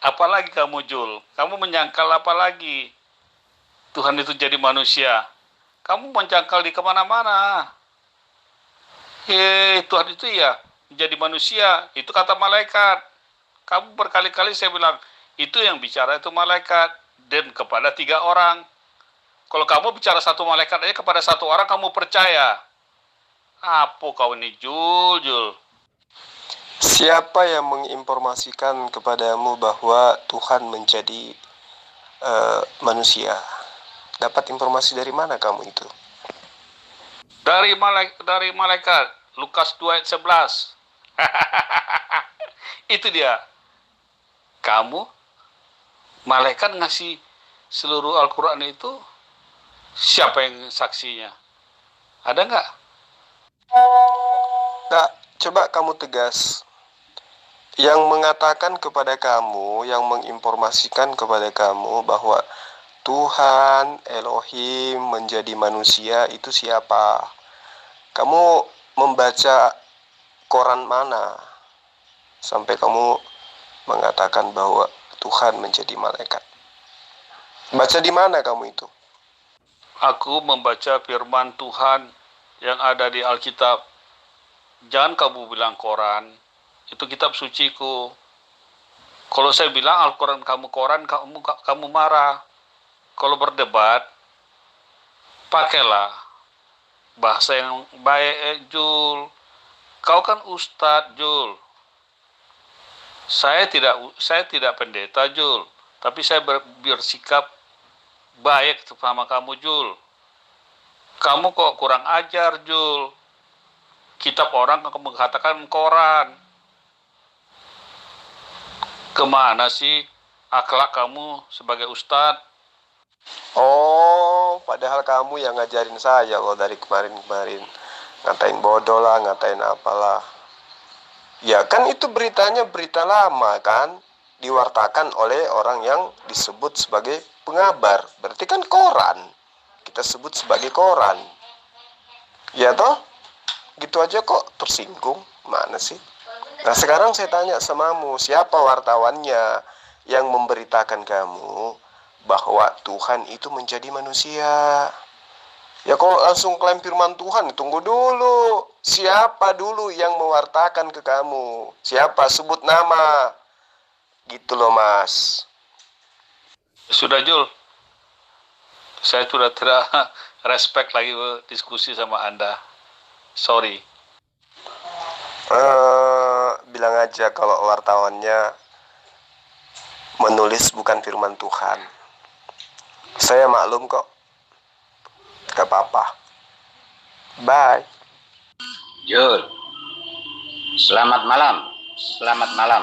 Apalagi kamu Jul? Kamu menyangkal apa lagi? Tuhan itu jadi manusia. Kamu menyangkal di kemana-mana. Tuhan itu ya menjadi manusia. Itu kata malaikat. Kamu berkali-kali saya bilang, itu yang bicara itu malaikat. Dan kepada 3 orang. Kalau kamu bicara satu malaikat aja kepada 1 orang, kamu percaya. Apa kau ini Jul? Siapa yang menginformasikan kepadamu bahwa Tuhan menjadi manusia? Dapat informasi dari mana kamu itu? Dari malaikat. Lukas 2 ayat 11. Itu dia. Kamu, malaikat ngasih seluruh Al-Quran itu, siapa yang saksinya? Ada nggak? Nah, coba kamu tegas. Yang mengatakan kepada kamu, yang menginformasikan kepada kamu bahwa Tuhan Elohim menjadi manusia itu siapa? Kamu membaca koran mana sampai kamu mengatakan bahwa Tuhan menjadi malaikat? Baca di mana kamu itu? Aku membaca firman Tuhan yang ada di Alkitab. Jangan kamu bilang koran, itu kitab suciku. Kalau saya bilang Al-Quran kamu koran, kamu marah. Kalau berdebat, pakailah bahasa yang baik, Jul. Kau kan Ustadz, Jul. Saya tidak pendeta, Jul. Tapi saya bersikap baik sama kamu, Jul. Kamu kok kurang ajar, Jul. Kitab orang kamu katakan koran. Kemana sih akhlak kamu sebagai Ustadz? Oh, padahal kamu yang ngajarin saya loh dari kemarin-kemarin. Ngatain bodoh lah, ngatain apalah. Ya kan itu beritanya berita lama kan, diwartakan oleh orang yang disebut sebagai pengabar. Berarti kan koran. Kita sebut sebagai koran. Ya toh? Gitu aja kok tersinggung. Mana sih? Nah sekarang saya tanya samamu, siapa wartawannya yang memberitakan kamu bahwa Tuhan itu menjadi manusia? Ya kalau langsung klaim firman Tuhan, tunggu dulu. Siapa dulu yang mewartakan ke kamu? Siapa? Sebut nama. Gitu loh mas. Sudah Jul, saya sudah tidak respect lagi diskusi sama Anda. Sorry. Bilang aja kalau wartawannya menulis bukan firman Tuhan. Saya maklum kok. Gak apa-apa. Bye. Jul, selamat malam. Selamat malam.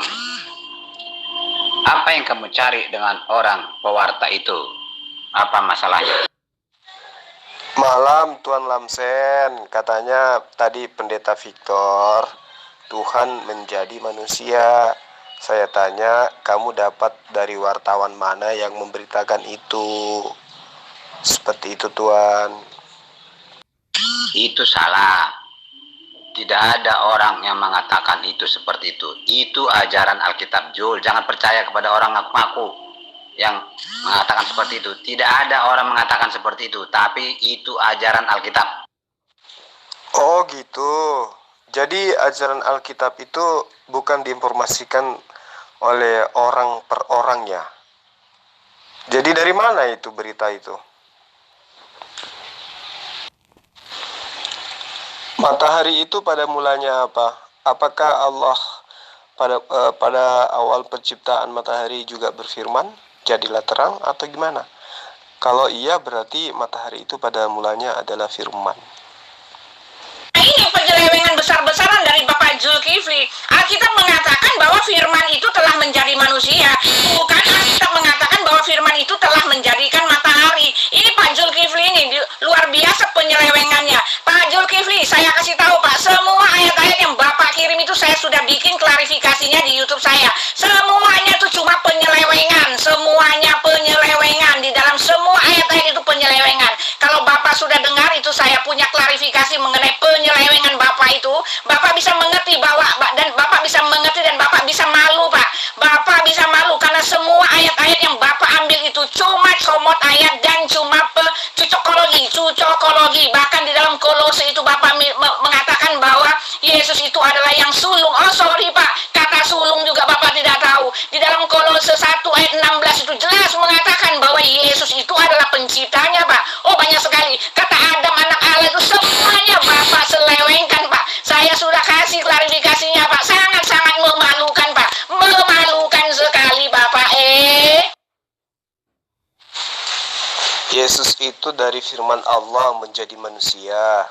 Apa yang kamu cari dengan orang pewarta itu? Apa masalahnya? Malam Tuan Lamsen. Katanya tadi Pendeta Victor, Tuhan menjadi manusia. Saya tanya, kamu dapat dari wartawan mana yang memberitakan itu? Seperti itu Tuan. Itu salah. Tidak ada orang yang mengatakan itu seperti itu. Itu ajaran Alkitab, Jul. Jangan percaya kepada orang ngaku-ngaku yang mengatakan seperti itu. Tidak ada orang mengatakan seperti itu. Tapi itu ajaran Alkitab. Oh gitu. Jadi ajaran Alkitab itu bukan diinformasikan oleh orang per orang ya. Jadi dari mana itu berita itu? Matahari itu pada mulanya apa? Apakah Allah pada awal penciptaan matahari juga berfirman, jadilah terang atau gimana? Kalau iya berarti matahari itu pada mulanya adalah firman. Ini penyelewengan besar-besaran dari Bapak Zulkifli. Alkitab mengatakan bahwa firman itu telah menjadi manusia. Bukan Alkitab mengatakan bahwa firman itu telah menjadikan matahari. Ini Pak Zulkifli ini luar biasa penyelewengannya. Pak Zulkifli, saya kasih tahu Pak, semua ayat-ayat yang Bapak kirim itu saya sudah bikin klarifikasinya di YouTube saya. Semuanya itu cuma penyelewengan. Semuanya penyelewengan. Di dalam semua ayat-ayat itu penyelewengan. Kalau Bapak sudah dengar itu saya punya klarifikasi mengenai penyelewengan Bapak itu, Bapak bisa mengerti bahwa dan Bapak bisa mengerti dan Bapak bisa malu Pak. Bapak comot ayat dan cuma cocokologi. Bahkan di dalam Kolose itu Bapak mengatakan bahwa Yesus itu adalah yang sulung. Oh sorry Pak, kata sulung juga Bapak tidak tahu. Di dalam Kolose 1 ayat 16 itu jelas mengatakan bahwa Yesus itu adalah penciptanya Pak. Oh banyak sekali. Kata Adam anak Allah itu semuanya Bapak selewengkan Pak. Saya sudah kasih klarifikasinya Pak. Sangat-sangat memalukan Pak. Memalukan sekali Bapak. Yesus itu dari firman Allah menjadi manusia.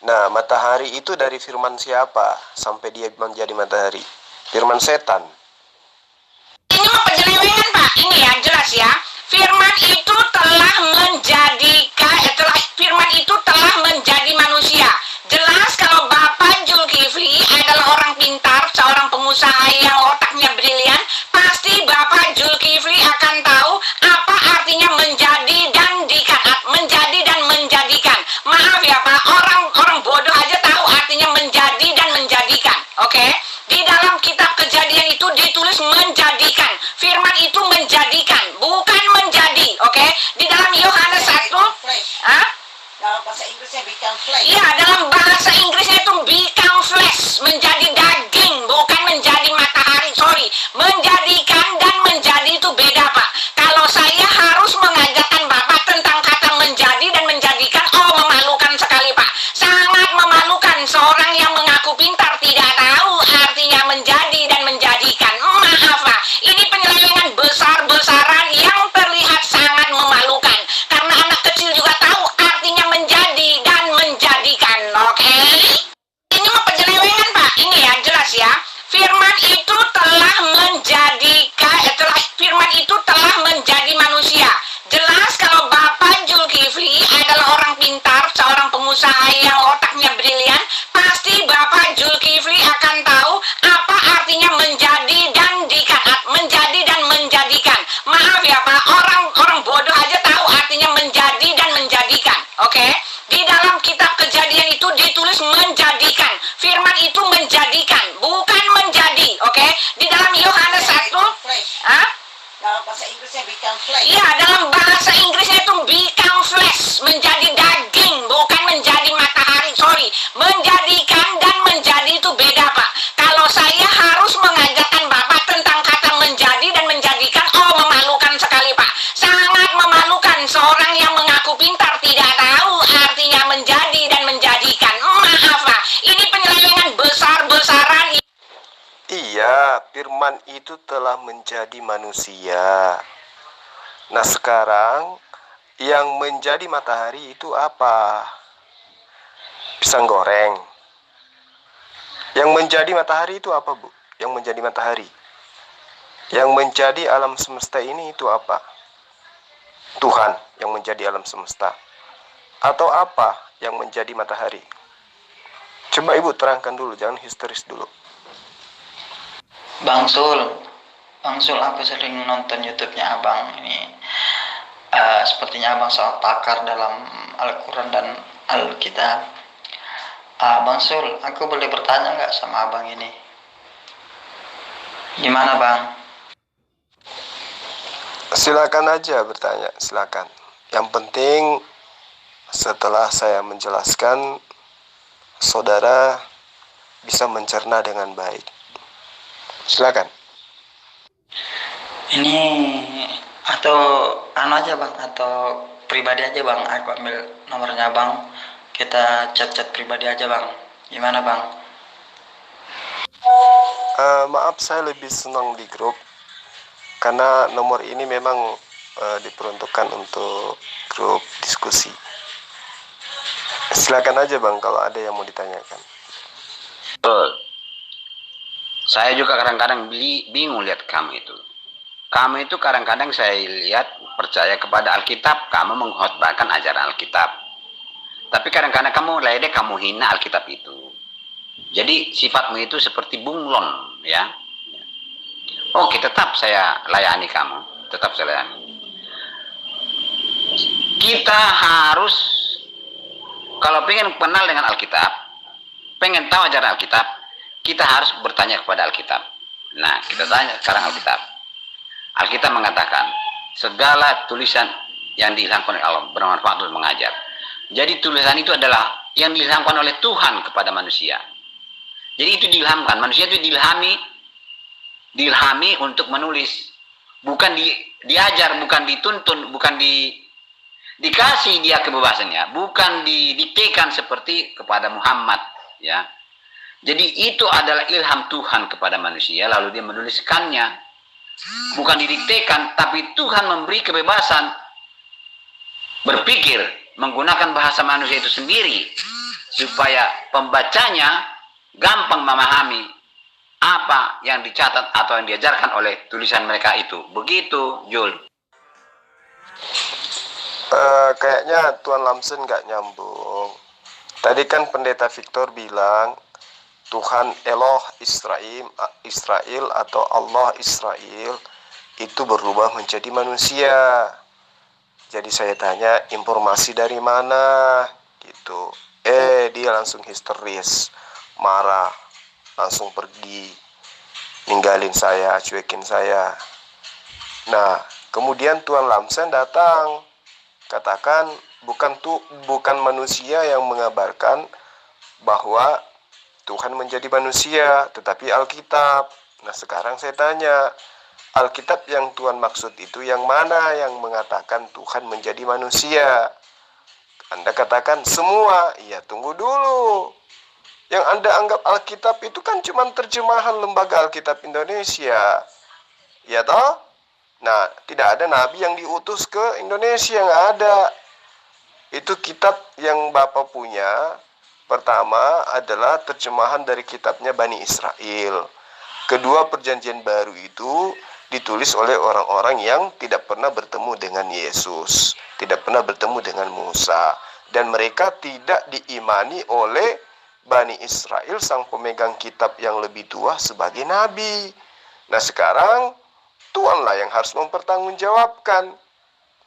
Nah, matahari itu dari firman siapa sampai dia menjadi matahari? Firman setan. Ini mah penyelewengan Pak. Ini ya jelas ya. Firman itu telah menjadi manusia. Jelas kalau Bapak Zulkifli adalah orang pintar, seorang pengusaha yang otaknya brilian, pasti Bapak Zulkifli akan tahu apa artinya menjadi dan menjadikan. Maaf ya Pak, orang bodoh aja tahu artinya menjadi dan menjadikan. Oke? Di dalam kitab Kejadian itu ditulis menjadikan. Firman itu menjadikan, bukan menjadi. Oke? Di dalam Yohanes 1, dalam bahasa Inggrisnya become flesh. Iya, dalam bahasa Inggrisnya itu become flesh, menjadi daging, bukan menjadi matahari. Sorry, menjadikan dan menjadi itu beda Pak. Kalau saya harus mengajarkan Bapak tentang kata menjadi dan menjadikan, oh memalukan sekali Pak. Sangat memalukan seorang yang mengaku pintar tidak tahu artinya menjadi dan menjadikan. Maaf Pak, ini penyelewengan besar-besaran yang terlihat sangat memalukan. Karena anak kecil juga tahu artinya menjadi dan menjadikan. Oke? Ini mah penyelewengan Pak. Ini ya jelas ya. Firman itu telah menjadi manusia. Jelas kalau Bapak Zulkifli adalah orang pintar, seorang pengusaha yang otaknya brilian, pasti Bapak Zulkifli akan tahu apa artinya menjadi dan menjadikan. Maaf ya Pak, orang bodoh aja tahu artinya menjadi dan menjadikan. Oke? Di dalam kitab Kejadian itu ditulis menjadikan. Firman itu menjadikan, bukan menjadi. Oke? Di dalam Yohanes 1, dalam bahasa Inggrisnya become flesh. Iya, dalam bahasa Inggrisnya itu become flesh, menjadi daging, bukan menjadi matahari. Sorry, menjadikan dan menjadi itu beda Pak. Kalau saya harus mengajarkan Bapak tentang kata menjadi dan menjadikan, oh memalukan sekali Pak. Sangat memalukan seorang yang mengaku pintar tidak tahu artinya menjadi dan menjadikan. Maaf Pak, ini penyelewengan besar-besaran. Iya, firman itu telah menjadi manusia. Nah, sekarang yang menjadi matahari itu apa? Pisang goreng. Yang menjadi matahari itu apa, Bu? Yang menjadi matahari. Yang menjadi alam semesta ini itu apa? Tuhan yang menjadi alam semesta. Atau apa yang menjadi matahari? Coba Ibu terangkan dulu, jangan histeris dulu. Bang Sul, aku sering nonton YouTube-nya Abang ini. Sepertinya Abang sangat pakar dalam Al-Quran dan Alkitab. Bang Sul, aku boleh bertanya nggak sama Abang ini? Gimana Bang? Silakan aja bertanya, silakan. Yang penting setelah saya menjelaskan, saudara bisa mencerna dengan baik. Silakan. Ini atau aja Bang, atau pribadi aja Bang. Aku ambil nomornya Bang. Kita chat-chat pribadi aja Bang. Gimana Bang? Maaf, saya lebih senang di grup karena nomor ini memang diperuntukkan untuk grup diskusi. Silakan aja Bang kalau ada yang mau ditanyakan. Betul. Saya juga kadang-kadang bingung lihat kamu itu. Kamu itu kadang-kadang saya lihat percaya kepada Alkitab, kamu mengkhotbahkan ajaran Alkitab. Tapi kadang-kadang kamu ledek, kamu hina Alkitab itu. Jadi sifatmu itu seperti bunglon, ya. Oke, tetap saya layani kamu, tetap saya layani. Kita harus, kalau pengen kenal dengan Alkitab, pengen tahu ajaran Alkitab, kita harus bertanya kepada Alkitab. Nah, kita tanya sekarang Alkitab. Alkitab mengatakan, segala tulisan yang diilhamkan oleh Allah, bermanfaat untuk mengajar. Jadi tulisan itu adalah yang diilhamkan oleh Tuhan kepada manusia. Jadi itu diilhamkan, manusia itu diilhami untuk menulis, bukan diajar, bukan dituntun, bukan dikasih dia kebebasannya, bukan didiktekan seperti kepada Muhammad, ya. Jadi itu adalah ilham Tuhan kepada manusia, lalu dia menuliskannya, bukan didiktekan, tapi Tuhan memberi kebebasan berpikir menggunakan bahasa manusia itu sendiri, supaya pembacanya gampang memahami apa yang dicatat atau yang diajarkan oleh tulisan mereka itu. Begitu, Jul. Kayaknya Tuan Lamsen nggak nyambung. Tadi kan Pendeta Victor bilang Tuhan Eloh Israel atau Allah Israel itu berubah menjadi manusia. Jadi saya tanya, informasi dari mana? Gitu. Dia langsung histeris, marah, langsung pergi, ninggalin saya, cuekin saya. Nah, kemudian Tuan Lamsen datang, katakan bukan manusia yang mengabarkan bahwa Tuhan menjadi manusia, tetapi Alkitab. Nah, sekarang saya tanya, Alkitab yang Tuhan maksud itu yang mana yang mengatakan Tuhan menjadi manusia? Anda katakan semua. Iya, tunggu dulu. Yang Anda anggap Alkitab itu kan cuma terjemahan Lembaga Alkitab Indonesia. Ya toh? Nah, tidak ada nabi yang diutus ke Indonesia, nggak ada. Itu kitab yang Bapak punya. Pertama adalah terjemahan dari kitabnya Bani Israel. Kedua, Perjanjian Baru itu ditulis oleh orang-orang yang tidak pernah bertemu dengan Yesus, tidak pernah bertemu dengan Musa, dan mereka tidak diimani oleh Bani Israel, sang pemegang kitab yang lebih tua, sebagai nabi. Nah, sekarang Tuhanlah yang harus mempertanggungjawabkan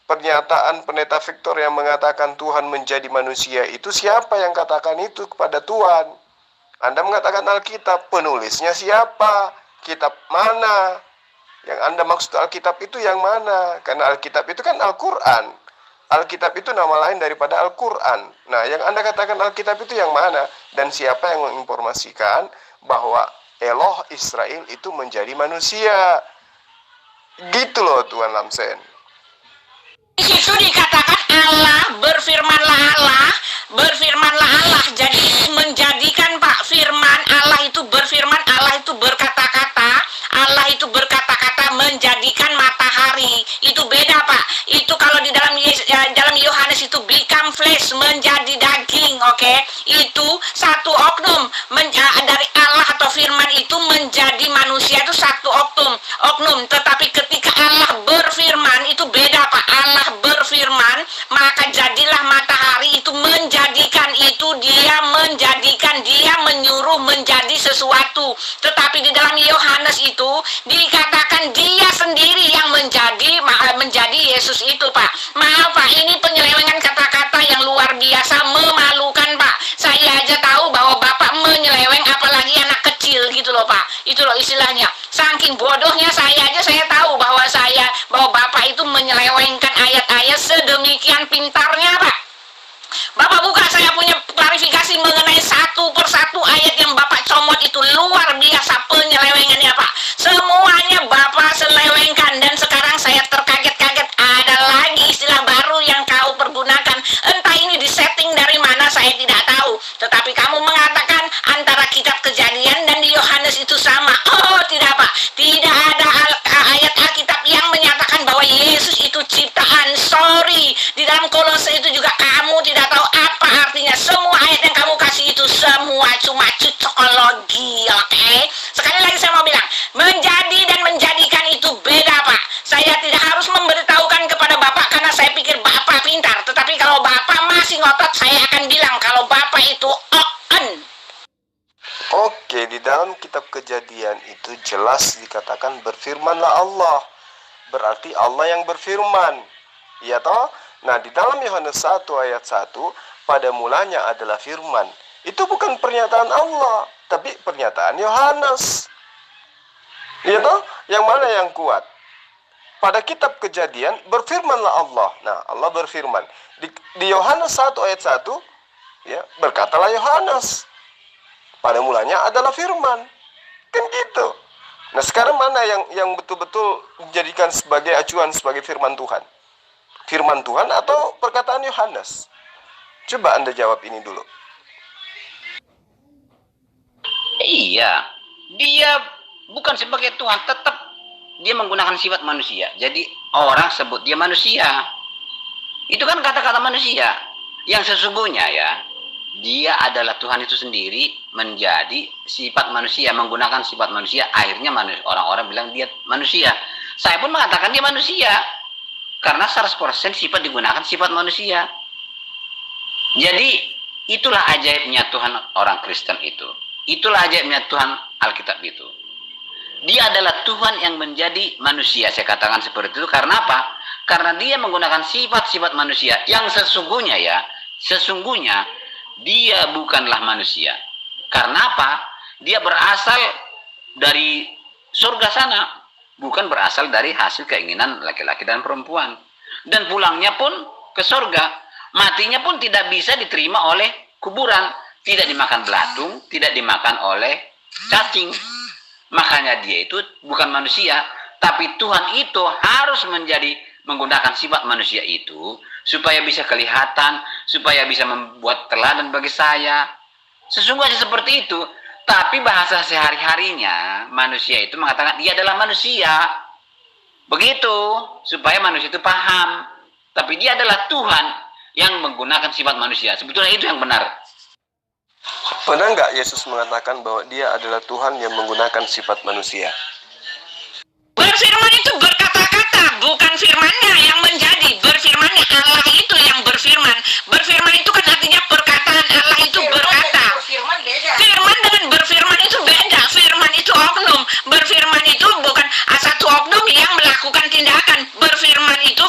pernyataan Pendeta Victor yang mengatakan Tuhan menjadi manusia itu. Siapa yang katakan itu kepada Tuhan? Anda mengatakan Alkitab, penulisnya siapa? Kitab mana? Yang Anda maksud Alkitab itu yang mana? Karena Alkitab itu kan Al-Quran. Alkitab itu nama lain daripada Al-Quran. Nah, yang Anda katakan Alkitab itu yang mana? Dan siapa yang menginformasikan bahwa Eloh Israel itu menjadi manusia? Gitu loh, Tuan Lamsen. Di situ dikatakan Allah, berfirmanlah Allah. Jadi menjadikan Pak firman Allah itu berfirman, Allah itu berkata-kata, Allah itu berkata-kata menjadikan matahari. Itu beda Pak. Itu kalau di dalam Yohanes itu become flesh, menjadi daging, oke? Itu satu oknum dari Allah atau firman itu menjadi manusia itu satu oknum. Tetapi ketika Allah berfirman itu beda Pak. Allah berfirman, maka jadilah matahari, itu menjadikan, itu dia menjadikan, dia menyuruh menjadi sesuatu. Tetapi di dalam Yohanes itu dikatakan dia sendiri yang menjadi Yesus itu Pak. Maaf Pak, ini penyelewengan kata-kata yang luar biasa, memalukan Pak. Saya aja tahu bahwa Bapak menyeleweng, apalagi anak kecil gitu loh Pak. Itu loh istilahnya. Saking bodohnya saya tahu bahwa Bapak itu menyelewengkan ayat-ayat sedemikian pintarnya Pak. Bapak buka, saya punya klarifikasi mengenai satu persatu ayat yang Bapak comot itu. Luar biasa penyelewengannya Pak. Semuanya Bapak selewengkan, dan sekarang saya terkaget-kaget. Ada lagi istilah baru yang kau pergunakan. Entah ini disetting dari mana, saya tidak tahu. Tetapi kamu mengatakan antara kitab Kejadian dan di Yohanes itu sama. Oh tidak Pak, tidak ada ayat Alkitab yang menyatakan bahwa Yesus itu ciptaan. Sorry, di dalam Kolose itu juga kamu tidak tahu apa artinya. Semua ayat yang kamu kasih itu semua cuma cocokologi, oke? Sekali lagi saya mau bilang, menjadi dan menjadikan itu beda Pak. Saya tidak harus memberitahukan kepada Bapak karena saya pikir Bapak pintar. Tetapi kalau Bapak masih ngotot, saya akan bilang kalau Bapak itu on. Oke, di dalam kitab Kejadian itu jelas dikatakan berfirmanlah Allah. Berarti Allah yang berfirman. Iya toh? Nah, di dalam Yohanes 1 ayat 1, pada mulanya adalah firman. Itu bukan pernyataan Allah, tapi pernyataan Yohanes. Iya toh? Yang mana yang kuat? pada kitab Kejadian berfirmanlah Allah. Nah, Allah berfirman di Yohanes 1 ayat 1, ya, berkatalah Yohanes, pada mulanya adalah firman. Kan gitu. Nah, sekarang mana yang betul-betul dijadikan sebagai acuan sebagai firman Tuhan? Firman Tuhan atau perkataan Yohanes? Coba Anda jawab ini dulu. Iya, dia bukan sebagai Tuhan, tetap dia menggunakan sifat manusia. Jadi orang sebut dia manusia. Itu kan kata-kata manusia. Yang sesungguhnya ya, dia adalah Tuhan itu sendiri menjadi sifat manusia, menggunakan sifat manusia. Akhirnya orang-orang bilang dia manusia. Saya pun mengatakan dia manusia. Karena 100% sifat digunakan sifat manusia. Jadi itulah ajaibnya Tuhan orang Kristen itu. Itulah ajaibnya Tuhan Alkitab itu. Dia adalah Tuhan yang menjadi manusia. Saya katakan seperti itu karena apa? Karena dia menggunakan sifat-sifat manusia. Yang sesungguhnya ya, sesungguhnya dia bukanlah manusia. Karena apa? Dia berasal dari surga sana. Bukan berasal dari hasil keinginan laki-laki dan perempuan. Dan pulangnya pun ke surga. Matinya pun tidak bisa diterima oleh kuburan. Tidak dimakan belatung, tidak dimakan oleh cacing. Makanya dia itu bukan manusia, tapi Tuhan itu harus menggunakan sifat manusia itu supaya bisa kelihatan, supaya bisa membuat teladan bagi saya. Sesungguhnya seperti itu, tapi bahasa sehari-harinya manusia itu mengatakan dia adalah manusia. Begitu, supaya manusia itu paham. Tapi dia adalah Tuhan yang menggunakan sifat manusia. Sebetulnya itu yang benar. Pernah nggak Yesus mengatakan bahwa dia adalah Tuhan yang menggunakan sifat manusia? Berfirman itu berkata-kata, bukan firmannya yang menjadi. Berfirmannya Allah itu yang berfirman. Berfirman itu kan artinya perkataan Allah itu berkata. Firman dengan berfirman itu beda. Firman itu oknum. Berfirman itu bukan satu oknum yang melakukan tindakan. Berfirman itu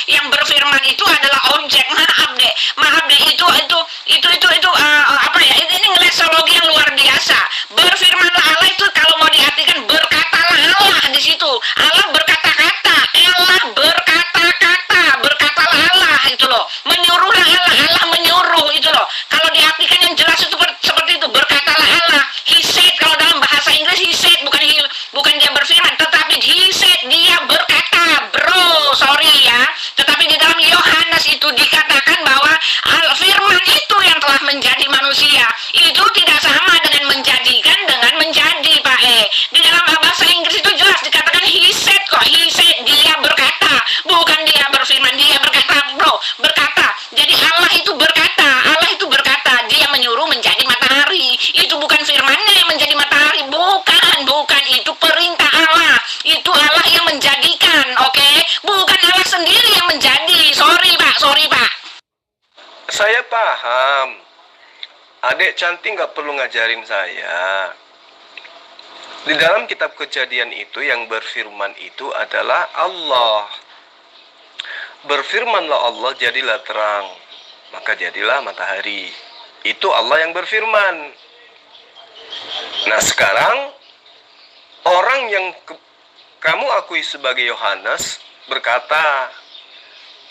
yang berfirman itu adalah objek. Maaf deh itu apa ya? Ini ngelesologi yang luar biasa. Berfirmanlah Allah itu kalau mau diartikan berkatalah Allah di situ. Allah berkata-kata, Allah berkata-kata, berkatalah Allah itu loh. Menyuruhlah Allah, Allah menyuruh itu loh. Kalau diartikan yang jelas itu seperti itu, berkatalah Allah. He said, kalau dalam bahasa Inggris he said, bukan dia berfirman, tetapi he said, dia berkata, bro, sorry ya. Tetapi di dalam Yohanes itu dikatakan bahwa firman itu yang telah menjadi manusia. Itu tidak sama dengan menjadikan dengan menjadi, Pak E. Di dalam bahasa Inggris itu jelas dikatakan he said kok, he said, dia berkata, bukan dia berfirman, dia berkata, bro, berkata. Jadi Allah itu berkata, dia menyuruh menjadi matahari. Itu bukan firmannya yang menjadi matahari, bukan, itu perintah Allah. Itu Allah yang menjadikan, oke? Bukan Allah sendiri yang menjadi. Sorry Pak. Saya paham. Adik cantik nggak perlu ngajarin saya. Di dalam kitab Kejadian itu yang berfirman itu adalah Allah. Berfirmanlah Allah, jadilah terang, maka jadilah matahari. Itu Allah yang berfirman. Nah sekarang orang yang kamu akui sebagai Yohanes berkata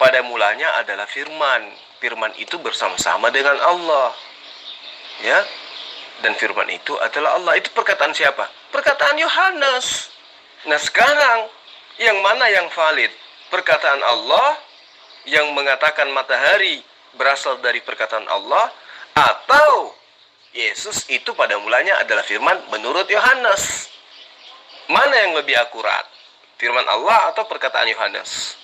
pada mulanya adalah firman. Firman itu bersama-sama dengan Allah. Ya. Dan firman itu adalah Allah. Itu perkataan siapa? Perkataan Yohanes. Nah sekarang yang mana yang valid? Perkataan Allah yang mengatakan matahari berasal dari perkataan Allah, atau Yesus itu pada mulanya adalah firman menurut Yohanes? Mana yang lebih akurat? Firman Allah atau perkataan Yohanes?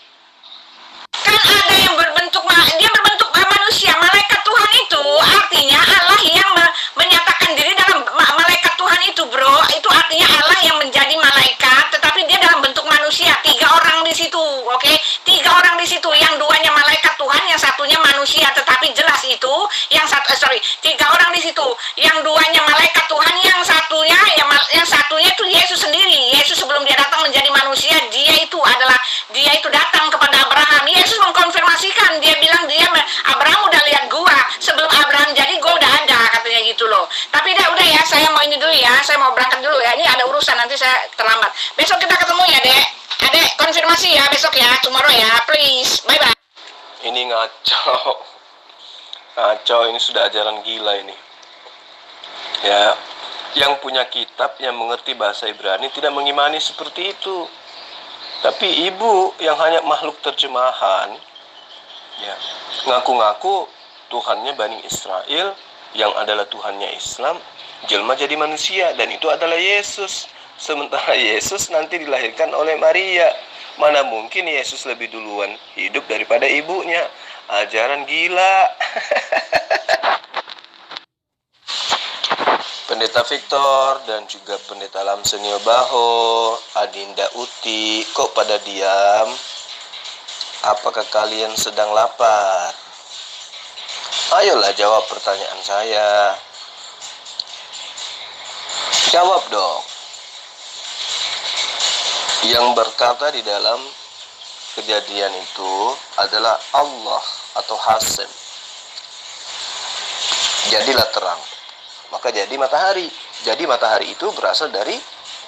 Kan ada yang berbentuk manusia. Malaikat Tuhan itu artinya Allah yang menyatakan diri dalam malaikat Tuhan itu, bro. Itu artinya Allah yang menjadi malaikat, tetapi dia dalam bentuk manusia. 3 orang di situ, oke? 3 orang di situ. Yang duanya malaikat Tuhan, yang satunya manusia. Tetapi jelas itu, 3 orang di situ. Yang duanya malaikat Tuhan, yang satunya itu Yesus sendiri. Yesus sebelum dia datang menjadi manusia, dia itu datang kepada Abraham. Yesus mengkonfirmasikan, dia bilang Abraham udah lihat gua, sebelum Abraham jadi gua udah ada, katanya gitu loh. Tapi udah ya, saya mau ini dulu ya, saya mau berangkat dulu ya. Ini ada urusan, nanti saya terlambat. Besok kita ketemu ya, Dek. Adek, konfirmasi ya besok ya, tomorrow ya, please. Bye-bye. Ini ngaco. Ngaco, ini sudah ajaran gila ini. Ya, yang punya kitab, yang mengerti bahasa Ibrani tidak mengimani seperti itu. Tapi ibu yang hanya makhluk terjemahan, ya, ngaku-ngaku Tuhannya Bani Israel, yang adalah Tuhannya Islam, jelma jadi manusia, dan itu adalah Yesus. Sementara Yesus nanti dilahirkan oleh Maria. Mana mungkin Yesus lebih duluan hidup daripada ibunya. Ajaran gila. Pendeta Victor dan juga Pendeta Lamsenio Baho, Adinda Uti, kok pada diam? Apakah kalian sedang lapar? Ayolah jawab pertanyaan saya. Jawab dong. Yang berkata di dalam kejadian itu adalah Allah atau Hasem. Jadilah terang, maka jadi matahari. Jadi matahari itu berasal dari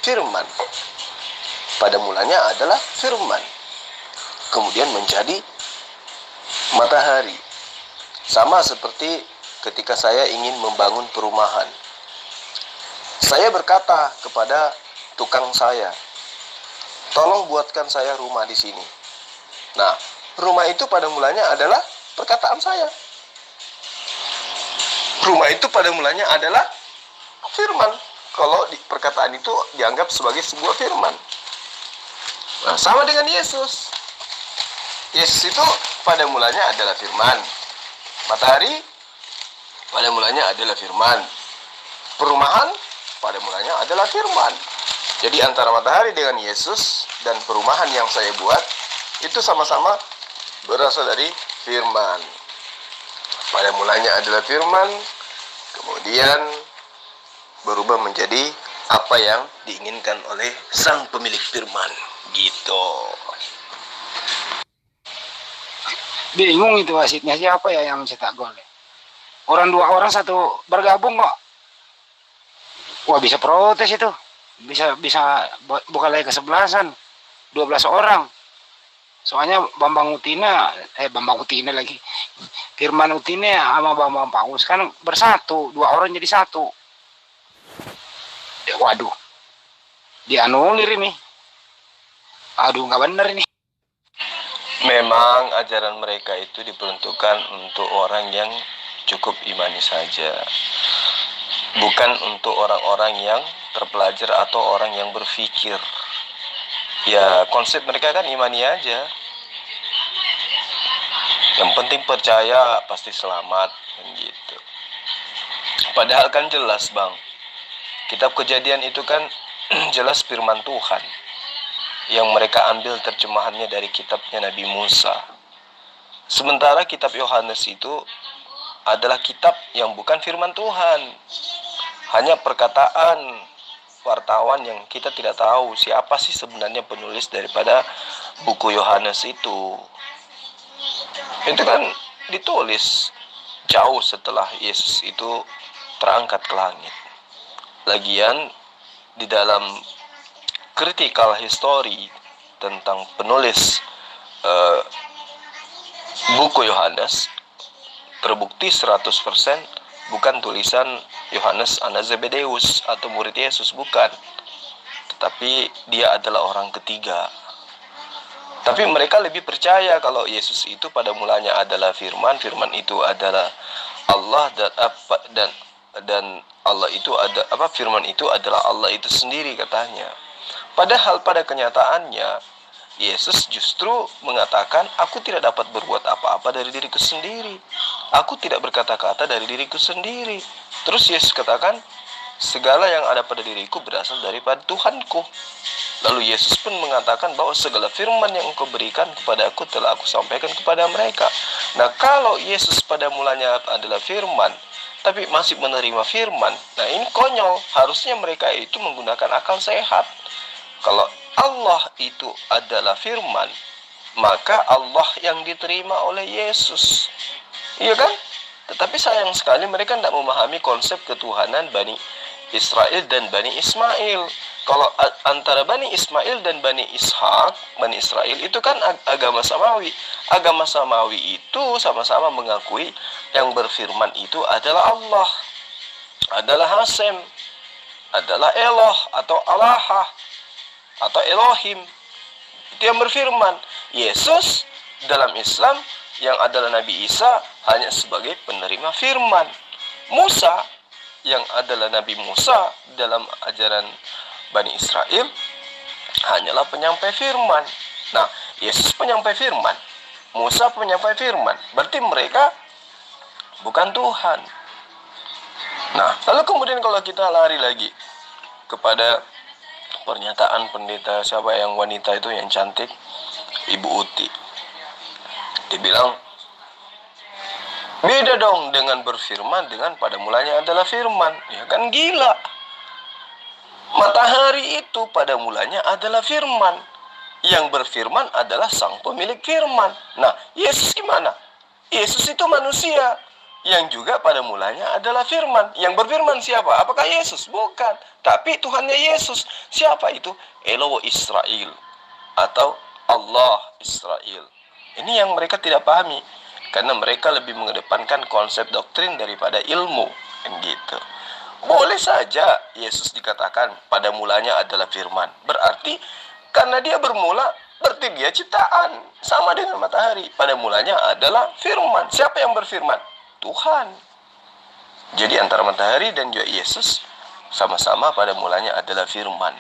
firman. Pada mulanya adalah firman, kemudian menjadi matahari. Sama seperti ketika saya ingin membangun perumahan. Saya berkata kepada tukang saya, tolong buatkan saya rumah di sini. Nah, rumah itu pada mulanya adalah perkataan saya. Rumah itu pada mulanya adalah firman. Kalau perkataan itu dianggap sebagai sebuah firman. Nah, sama dengan Yesus. Yesus itu pada mulanya adalah firman. Matahari pada mulanya adalah firman. Perumahan pada mulanya adalah firman. Jadi antara matahari dengan Yesus dan perumahan yang saya buat itu sama-sama berasal dari firman. Pada mulanya adalah firman, kemudian berubah menjadi apa yang diinginkan oleh sang pemilik firman. Gitu. Bingung itu wasitnya siapa ya yang cetak gol. Orang dua orang satu bergabung kok. Wah, bisa protes itu. Bisa bukan lagi kesebelasan. 12 orang. Soalnya Bambang Utina lagi. Firman Utina sama Bambang Paus kan bersatu, 2 orang jadi satu. Ya, waduh. Dianulir ini. Aduh, nggak bener ini. Memang ajaran mereka itu diperuntukkan untuk orang yang cukup imani saja. Bukan untuk orang-orang yang terpelajar atau orang yang berpikir. Ya, konsep mereka kan imani aja. Yang penting percaya pasti selamat, kan gitu. Padahal kan jelas, Bang. Kitab Kejadian itu kan jelas firman Tuhan. Yang mereka ambil terjemahannya dari kitabnya Nabi Musa. Sementara kitab Yohanes itu adalah kitab yang bukan firman Tuhan. Hanya perkataan wartawan yang kita tidak tahu siapa sih sebenarnya penulis daripada buku Yohanes itu. Itu kan ditulis jauh setelah Yesus itu terangkat ke langit. Lagian di dalam critical history tentang penulis buku Yohanes terbukti 100% bukan tulisan Yohanes anak Zebedeus atau murid Yesus, bukan, tetapi dia adalah orang ketiga. Tapi mereka lebih percaya kalau Yesus itu pada mulanya adalah firman, firman itu adalah Allah, dan Allah itu firman itu adalah Allah itu sendiri katanya. Padahal pada kenyataannya Yesus justru mengatakan, aku tidak dapat berbuat apa-apa dari diriku sendiri. Aku tidak berkata-kata dari diriku sendiri. Terus Yesus katakan, segala yang ada pada diriku berasal daripada Tuhanku. Lalu Yesus pun mengatakan bahwa segala firman yang engkau berikan kepada aku telah aku sampaikan kepada mereka. Nah, kalau Yesus pada mulanya adalah firman, tapi masih menerima firman, nah ini konyol. Harusnya mereka itu menggunakan akal sehat. Kalau Allah itu adalah firman, maka Allah yang diterima oleh Yesus. Iya kan? Tetapi sayang sekali mereka tidak memahami konsep ketuhanan Bani Israel dan Bani Ismail. Kalau antara Bani Ismail dan Bani Ishak, Bani Israel itu kan agama samawi. Agama samawi itu sama-sama mengakui yang berfirman itu adalah Allah, adalah Hasem, adalah Eloh atau Allahah atau Elohim. Itu yang berfirman. Yesus dalam Islam yang adalah Nabi Isa hanya sebagai penerima firman. Musa yang adalah Nabi Musa dalam ajaran Bani Israel hanyalah penyampai firman. Nah, Yesus penyampai firman, Musa penyampai firman, berarti mereka bukan Tuhan. Nah, lalu kemudian kalau kita lari lagi kepada pernyataan pendeta siapa yang wanita itu yang cantik, Ibu Uti, dibilang beda dong dengan berfirman dengan pada mulanya adalah firman. Ya kan gila. Matahari itu pada mulanya adalah firman. Yang berfirman adalah sang pemilik firman. Nah, Yesus gimana? Yesus itu manusia yang juga pada mulanya adalah firman. Yang berfirman siapa? Apakah Yesus? Bukan. Tapi Tuhannya Yesus. Siapa itu? Elowo Israel atau Allah Israel. Ini yang mereka tidak pahami. Karena mereka lebih mengedepankan konsep doktrin daripada ilmu. Gitu. Boleh saja Yesus dikatakan pada mulanya adalah firman. Berarti karena dia bermula, berarti dia ciptaan. Sama dengan matahari. Pada mulanya adalah firman. Siapa yang berfirman? Tuhan. Jadi antara matahari dan juga Yesus sama-sama pada mulanya adalah firman.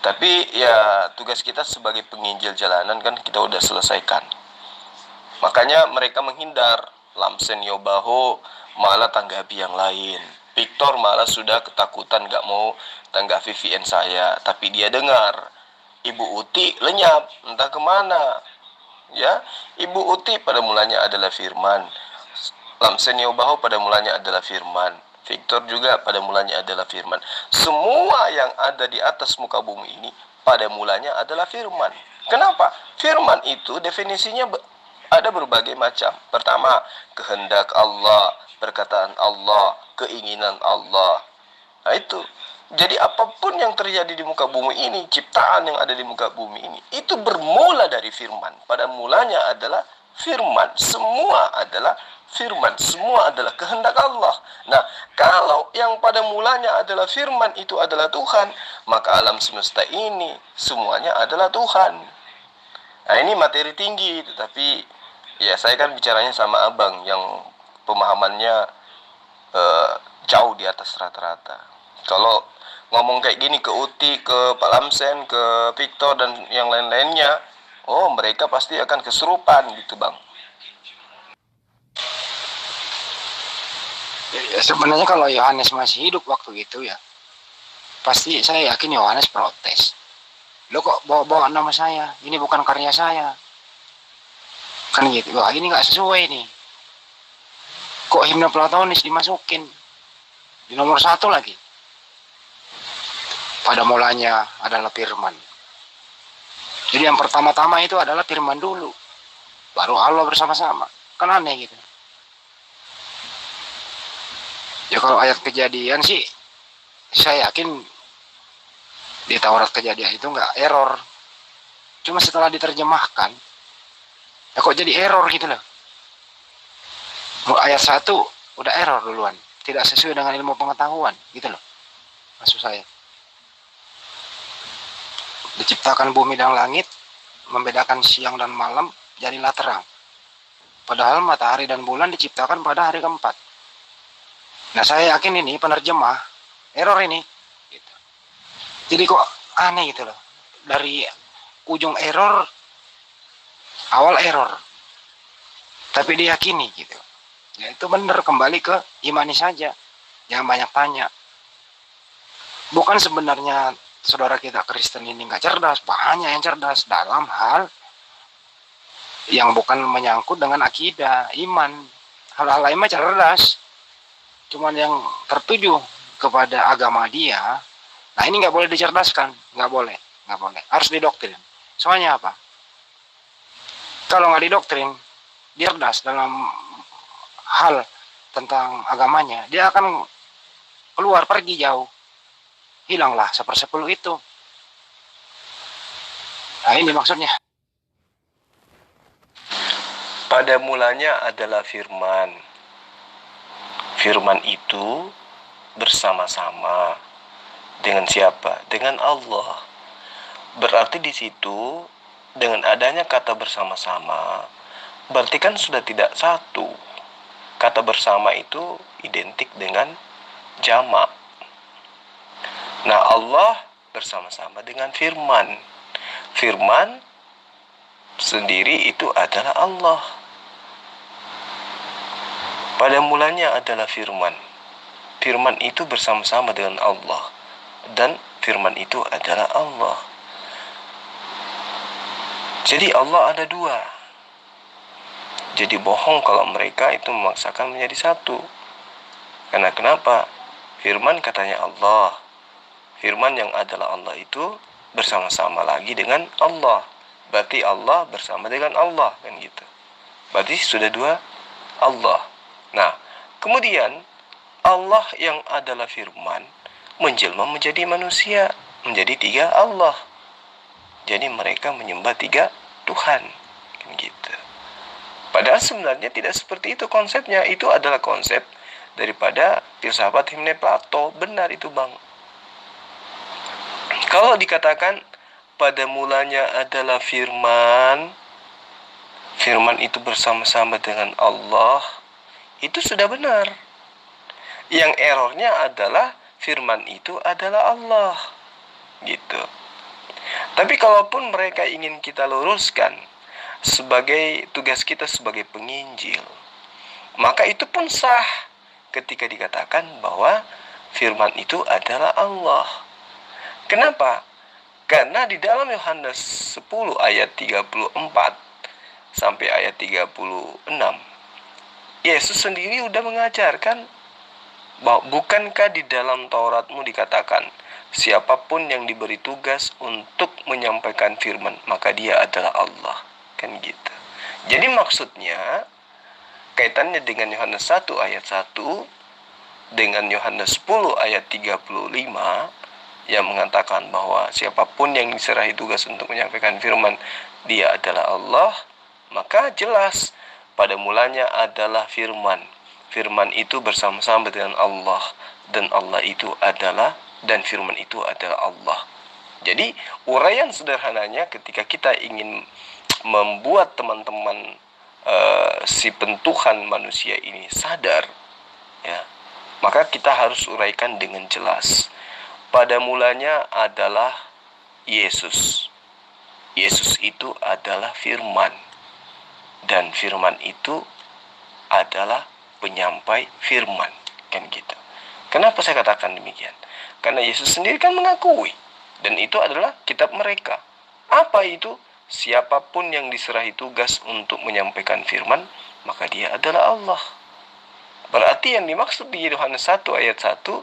Tapi ya tugas kita sebagai penginjil jalanan kan kita udah selesaikan. Makanya mereka menghindar. Lamsen Yobaho malah tanggapi yang lain. Victor malah sudah ketakutan gak mau tanggapi VN saya. Tapi dia dengar. Ibu Uti lenyap. Entah kemana. Ya, Ibu Uti pada mulanya adalah firman. Lamsen Yobaho pada mulanya adalah firman. Victor juga pada mulanya adalah firman. Semua yang ada di atas muka bumi ini pada mulanya adalah firman. Kenapa? Firman itu definisinya ada berbagai macam. Pertama, kehendak Allah, perkataan Allah, keinginan Allah. Nah itu. Jadi apapun yang terjadi di muka bumi ini, ciptaan yang ada di muka bumi ini, itu bermula dari firman. Pada mulanya adalah firman. Semua adalah firman. Semua adalah kehendak Allah. Nah, kalau yang pada mulanya adalah firman itu adalah Tuhan, maka alam semesta ini semuanya adalah Tuhan. Nah, ini materi tinggi, tetapi ya saya kan bicaranya sama abang yang pemahamannya jauh di atas rata-rata. Kalau ngomong kayak gini ke Uti, ke Pak Lamsen, ke Victor dan yang lain-lainnya, oh mereka pasti akan kesurupan gitu bang. Ya, sebenarnya kalau Yohanes masih hidup waktu itu ya, pasti saya yakin Yohanes protes. Lo kok bawa nama saya? Ini bukan karya saya. Kan gitu. Wah ini nggak sesuai nih. Kok himne Platonis dimasukin di nomor 1 lagi? Pada mulanya adalah firman. Jadi yang pertama-tama itu adalah firman dulu. Baru Allah bersama-sama. Kan aneh gitu. Ya kalau ayat Kejadian sih, saya yakin di Taurat Kejadian itu nggak error. Cuma setelah diterjemahkan, ya kok jadi error gitu loh. Ayat 1 udah error duluan. Tidak sesuai dengan ilmu pengetahuan gitu loh. Maksud saya. Diciptakan bumi dan langit, membedakan siang dan malam, jadilah terang. Padahal matahari dan bulan diciptakan pada hari keempat. Nah saya yakin ini penerjemah error ini. Gitu. Jadi kok aneh gitu loh. Dari ujung error, awal error. Tapi diyakini gitu. Ya itu benar, kembali ke imani saja. Jangan banyak tanya. Bukan sebenarnya saudara kita Kristen ini nggak cerdas, banyak yang cerdas dalam hal yang bukan menyangkut dengan akidah, iman. Hal-hal lain mah cerdas. Cuman yang tertuju kepada agama dia, nah ini nggak boleh dicerdaskan, nggak boleh, harus didoktrin. Soalnya apa? Kalau nggak didoktrin, dia cerdas dalam hal tentang agamanya, dia akan keluar pergi jauh. Hilanglah 1/10 itu. Nah ini maksudnya. Pada mulanya adalah firman. Firman itu bersama-sama dengan siapa? Dengan Allah. Berarti di situ dengan adanya kata bersama-sama, berarti kan sudah tidak satu. Kata bersama itu identik dengan jamak. Nah, Allah bersama-sama dengan firman. Firman sendiri itu adalah Allah. Pada mulanya adalah firman. Firman itu bersama-sama dengan Allah. Dan firman itu adalah Allah. Jadi Allah ada dua. Jadi bohong kalau mereka itu memaksakan menjadi satu. Karena kenapa? Firman katanya Allah. Firman yang adalah Allah itu bersama-sama lagi dengan Allah. Berarti Allah bersama dengan Allah, kan gitu. Berarti sudah dua Allah. Nah, kemudian Allah yang adalah firman menjelma menjadi manusia, menjadi tiga Allah. Jadi mereka menyembah tiga Tuhan, kan gitu. Padahal sebenarnya tidak seperti itu konsepnya. Itu adalah konsep daripada filsafat Himne Plato. Benar itu, Bang. Kalau dikatakan pada mulanya adalah firman, firman itu bersama-sama dengan Allah, itu sudah benar. Yang errornya adalah firman itu adalah Allah, gitu. Tapi kalaupun mereka ingin kita luruskan sebagai tugas kita sebagai penginjil, maka itu pun sah ketika dikatakan bahwa firman itu adalah Allah. Kenapa? Karena di dalam Yohanes 10 ayat 34 sampai ayat 36, Yesus sendiri sudah mengajarkan bahwa bukankah di dalam Tauratmu dikatakan siapapun yang diberi tugas untuk menyampaikan firman, maka dia adalah Allah. Kan gitu. Jadi maksudnya kaitannya dengan Yohanes 1 ayat 1 dengan Yohanes 10 ayat 35 yang mengatakan bahwa siapapun yang diserahi tugas untuk menyampaikan firman, dia adalah Allah, maka jelas pada mulanya adalah firman. Firman itu bersama-sama dengan Allah, dan Allah itu adalah, dan firman itu adalah Allah. Jadi uraian sederhananya ketika kita ingin membuat teman-teman si pentuhan manusia ini sadar, ya, maka kita harus uraikan dengan jelas. Pada mulanya adalah Yesus. Yesus itu adalah firman, dan firman itu adalah penyampai firman, kan gitu. Kenapa saya katakan demikian? Karena Yesus sendiri kan mengakui, dan itu adalah kitab mereka. Apa itu? Siapapun yang diserahi tugas untuk menyampaikan firman, maka dia adalah Allah. Berarti yang dimaksud di Yohanes 1 ayat 1,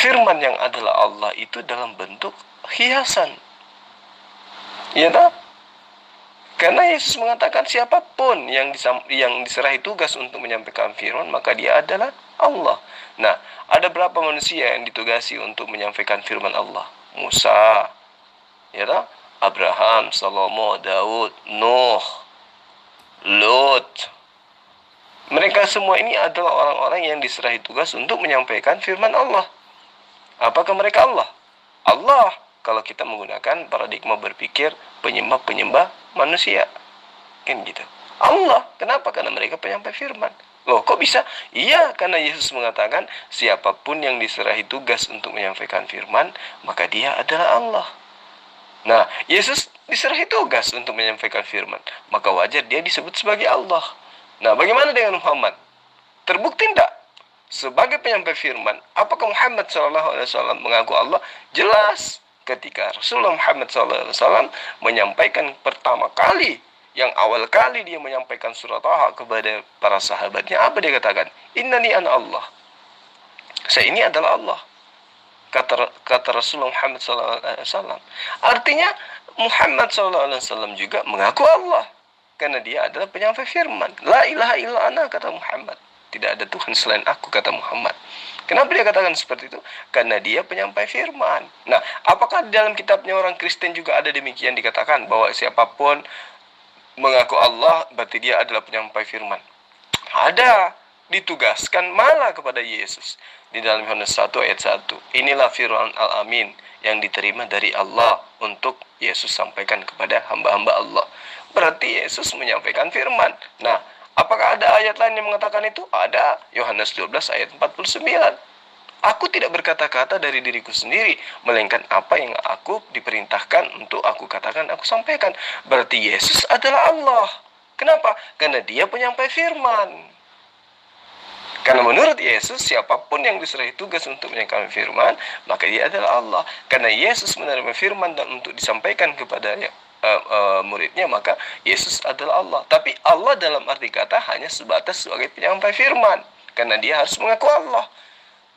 firman yang adalah Allah itu dalam bentuk hiasan. Ya tak? Karena Yesus mengatakan siapapun yang diserahi tugas untuk menyampaikan firman, maka dia adalah Allah. Nah, ada berapa manusia yang ditugasi untuk menyampaikan firman Allah? Musa, ya tak? Abraham, Salomo, Daud, Nuh, Lot. Mereka semua ini adalah orang-orang yang diserahi tugas untuk menyampaikan firman Allah. Apakah mereka Allah? Allah, kalau kita menggunakan paradigma berpikir penyembah-penyembah manusia, kan gitu. Allah, kenapa? Karena mereka penyampai firman. Loh, kok bisa? Iya, karena Yesus mengatakan siapapun yang diserahi tugas untuk menyampaikan firman, maka dia adalah Allah. Nah, Yesus diserahi tugas untuk menyampaikan firman, maka wajar dia disebut sebagai Allah. Nah, bagaimana dengan Muhammad? Terbukti tidak? Sebagai penyampai firman, apakah Muhammad SAW mengaku Allah? Jelas. Ketika Rasulullah Muhammad SAW menyampaikan pertama kali, yang awal kali dia menyampaikan surat Taha kepada para sahabatnya, apa dia katakan? Innani ana Allah. Saya ini adalah Allah. Kata Rasulullah Muhammad SAW. Artinya Muhammad SAW juga mengaku Allah, karena dia adalah penyampai firman. La ilaha illa ana, kata Muhammad. tidak ada Tuhan selain aku, kata Muhammad. Kenapa dia katakan seperti itu? Karena dia penyampai firman. Nah, apakah di dalam kitabnya orang Kristen juga ada demikian dikatakan bahwa siapapun mengaku Allah berarti dia adalah penyampai firman? Ada, ditugaskan malah kepada Yesus. Di dalam Yohanes 1 ayat 1. Inilah firman al-amin yang diterima dari Allah untuk Yesus sampaikan kepada hamba-hamba Allah. Berarti Yesus menyampaikan firman. Nah, apakah ada ayat lain yang mengatakan itu? Ada. Yohanes 12 ayat 49. Aku tidak berkata-kata dari diriku sendiri, melainkan apa yang aku diperintahkan untuk aku katakan, aku sampaikan. Berarti Yesus adalah Allah. Kenapa? Karena dia penyampai firman. Karena menurut Yesus, siapapun yang diserahi tugas untuk menyampaikan firman, maka dia adalah Allah. Karena Yesus menerima firman dan untuk disampaikan kepada muridnya, maka Yesus adalah Allah. Tapi Allah dalam arti kata hanya sebatas sebagai penyampai firman. Karena dia harus mengaku Allah.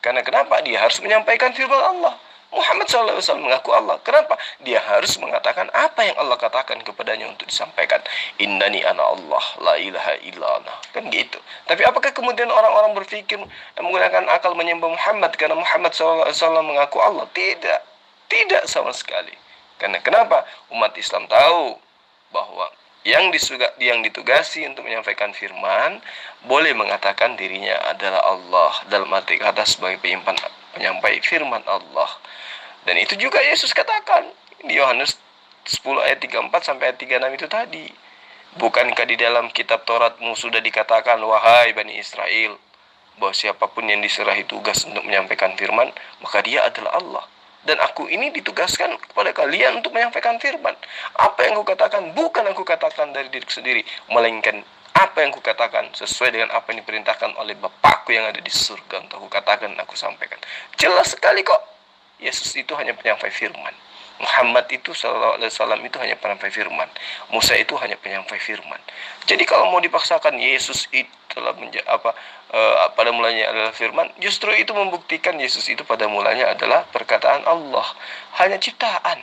Karena kenapa? Dia harus menyampaikan firman Allah. Muhammad SAW mengaku Allah. Kenapa? Dia harus mengatakan apa yang Allah katakan kepadanya untuk disampaikan. Innani ana Allah, la ilaha illa ana. Kan gitu. Tapi apakah kemudian orang-orang berpikir menggunakan akal menyembah Muhammad karena Muhammad SAW mengaku Allah? Tidak. Tidak sama sekali. Karena kenapa? Umat Islam tahu bahwa yang ditugasi untuk menyampaikan firman boleh mengatakan dirinya adalah Allah dalam arti kata sebagai penyampai firman Allah. Dan itu juga Yesus katakan di Yohanes 10 ayat 34 sampai ayat 36 itu tadi. Bukankah di dalam kitab Tauratmu sudah dikatakan, wahai Bani Israel, bahwa siapapun yang diserahi tugas untuk menyampaikan firman, maka dia adalah Allah. Dan aku ini ditugaskan kepada kalian untuk menyampaikan firman. Apa yang aku katakan bukan aku katakan dari diriku sendiri, melainkan apa yang aku katakan sesuai dengan apa yang diperintahkan oleh Bapakku yang ada di surga untuk aku katakan dan aku sampaikan. Jelas sekali kok. Yesus itu hanya penyampai firman. Muhammad itu sallallahu alaihi wasallam itu hanya penyampai firman. Musa itu hanya penyampai firman. Jadi kalau mau dipaksakan Yesus itu telah pada mulanya adalah firman, justru itu membuktikan Yesus itu pada mulanya adalah perkataan Allah, hanya ciptaan.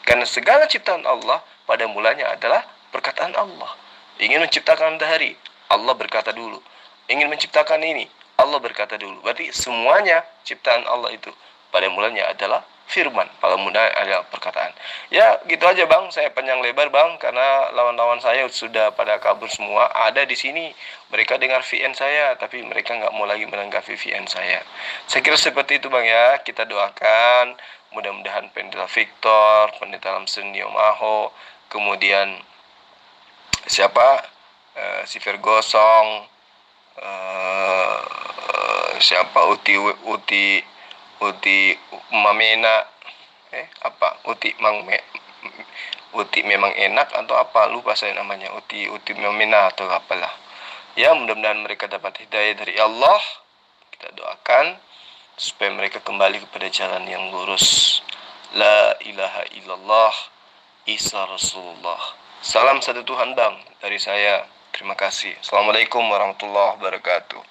Karena segala ciptaan Allah pada mulanya adalah perkataan Allah. Ingin menciptakan matahari, Allah berkata dulu. Ingin menciptakan ini, Allah berkata dulu. Berarti semuanya ciptaan Allah itu pada mulanya adalah firman, pada mulanya adalah perkataan. Ya, gitu aja Bang, saya panjang lebar Bang, karena lawan-lawan saya sudah pada kabur semua. Ada di sini, mereka dengar VN saya, tapi mereka nggak mau lagi menanggapi VN saya. Saya kira seperti itu Bang ya, kita doakan, mudah-mudahan Pendeta Victor, Pendeta Lamsen Maho, kemudian siapa? Siver Gosong, siapa? Uti Mamena, Uti memang enak atau apa, lupa saya namanya, Uti Mamena atau apalah. Ya, mudah-mudahan mereka dapat hidayah dari Allah. Kita doakan supaya mereka kembali kepada jalan yang lurus. La ilaha illallah, Isa Rasulullah. Salam satu Tuhan Bang dari saya. Terima kasih. Assalamualaikum warahmatullahi wabarakatuh.